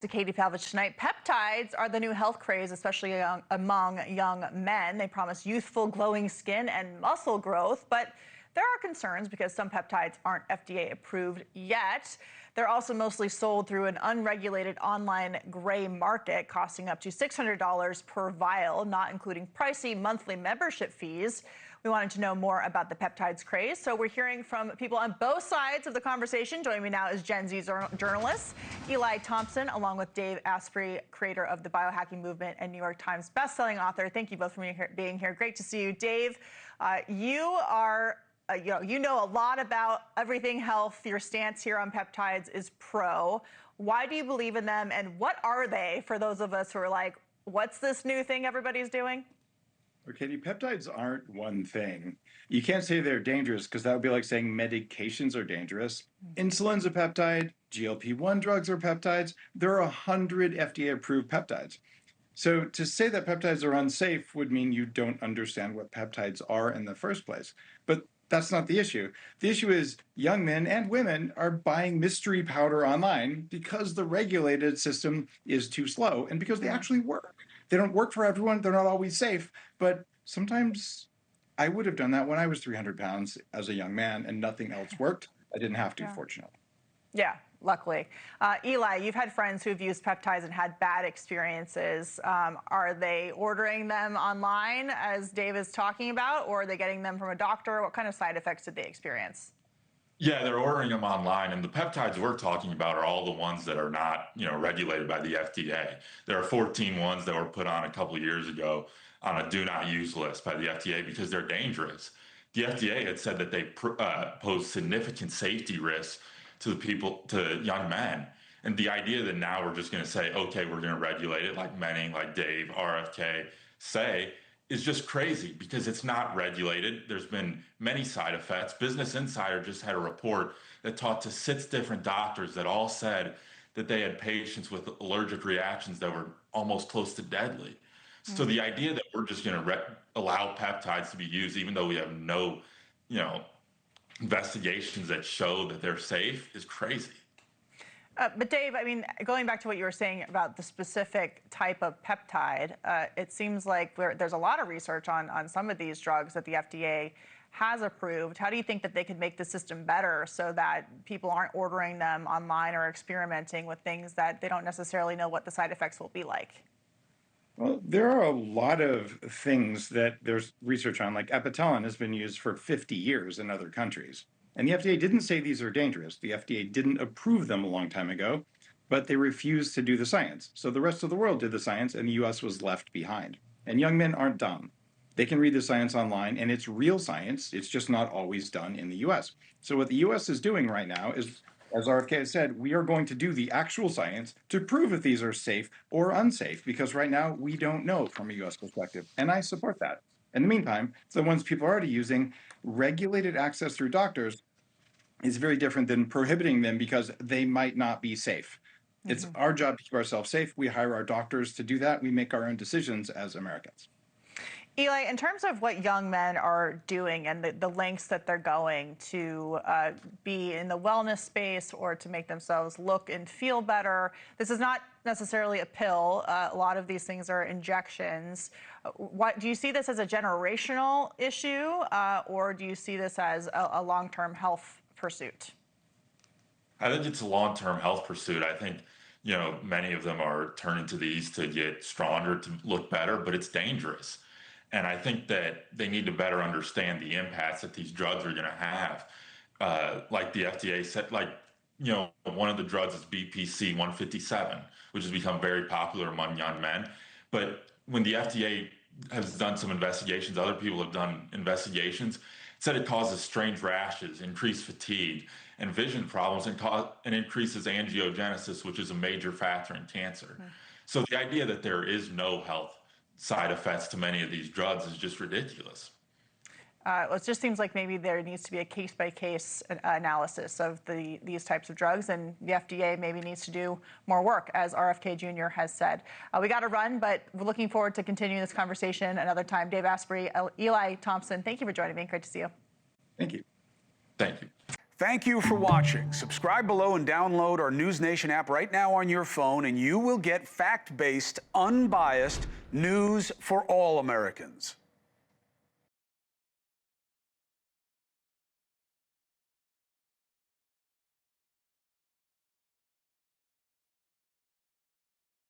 To Katie Pavlich Tonight, peptides are the new health craze, especially among young men. They promise youthful, glowing skin and muscle growth, but there are concerns because some peptides aren't FDA approved yet. They're also mostly sold through an unregulated online gray market, costing up to $600 per vial, not including pricey monthly membership fees. We wanted to know more about the peptides craze, so we're hearing from people on both sides of the conversation. Joining me now is Gen Z journalist Eli Thompson, along with Dave Asprey, creator of the biohacking movement and New York Times bestselling author. Thank you both for being here. Great to see you. Dave, you know a lot about everything health. Your stance here on peptides is pro. Why do you believe in them, and what are they for those of us who are like, what's this new thing everybody's doing? Katie, peptides aren't one thing. You can't say they're dangerous because that would be like saying medications are dangerous. Insulin's a peptide, GLP-1 drugs are peptides. There are 100 FDA-approved peptides. So to say that peptides are unsafe would mean you don't understand what peptides are in the first place. But that's not the issue. The issue is young men and women are buying mystery powder online because the regulated system is too slow and because they actually work. They don't work for everyone. They're not always safe. But sometimes I would have done that when I was 300 pounds as a young man and nothing else worked. I didn't have to, fortunately. Yeah, luckily. Eli, you've had friends who've used peptides and had bad experiences. Are they ordering them online, as Dave is talking about, or are they getting them from a doctor? What kind of side effects did they experience? Yeah, they're ordering them online, and the peptides we're talking about are all the ones that are not, regulated by the FDA. There are 14 ones that were put on a couple of years ago on a do not use list by the FDA because they're dangerous. The FDA had said that they pose significant safety risks to young men. And the idea that now we're just going to say, okay, we're going to regulate it like many, like Dave, RFK say, is just crazy because it's not regulated. There's been many side effects. Business Insider just had a report that talked to 6 different doctors that all said that they had patients with allergic reactions that were almost close to deadly. So the idea that we're just going to allow peptides to be used, even though we have no, investigations that show that they're safe, is crazy. But Dave, I mean, going back to what you were saying about the specific type of peptide, it seems like there's a lot of research on some of these drugs that the FDA has approved. How do you think that they could make the system better so that people aren't ordering them online or experimenting with things that they don't necessarily know what the side effects will be like? Well, there are a lot of things that there's research on, like Epitalin has been used for 50 years in other countries. And the FDA didn't say these are dangerous. The FDA didn't approve them a long time ago, but they refused to do the science. So the rest of the world did the science, and the US was left behind. And young men aren't dumb. They can read the science online, and it's real science. It's just not always done in the US. So what the US is doing right now is, as RFK has said, we are going to do the actual science to prove if these are safe or unsafe, because right now we don't know from a US perspective. And I support that. In the meantime, the ones people are already using, regulated access through doctors, is very different than prohibiting them because they might not be safe. It's our job to keep ourselves safe. We hire our doctors to do that. We make our own decisions as Americans. Eli, in terms of what young men are doing and the lengths that they're going to be in the wellness space or to make themselves look and feel better, this is not necessarily a pill. A lot of these things are injections. Do you see this as a generational issue, or do you see this as a long-term health pursuit? I think it's a long-term health pursuit. I think, many of them are turning to these to get stronger, to look better, but it's dangerous. And I think that they need to better understand the impacts that these drugs are going to have. Like the FDA said, one of the drugs is BPC 157, which has become very popular among young men. But when the FDA has done some investigations, other people have done investigations, said it causes strange rashes, increased fatigue, and vision problems, and increases angiogenesis, which is a major factor in cancer. So the idea that there is no health side effects to many of these drugs is just ridiculous. Well, it just seems like maybe there needs to be a case-by-case analysis of these types of drugs, and the FDA maybe needs to do more work, as RFK Jr. has said. We got to run, but we're looking forward to continuing this conversation another time. Dave Asprey, Eli Thompson, thank you for joining me. Great to see you. Thank you. Thank you. Thank you for watching. Subscribe below and download our NewsNation app right now on your phone, and you will get fact-based, unbiased news for all Americans.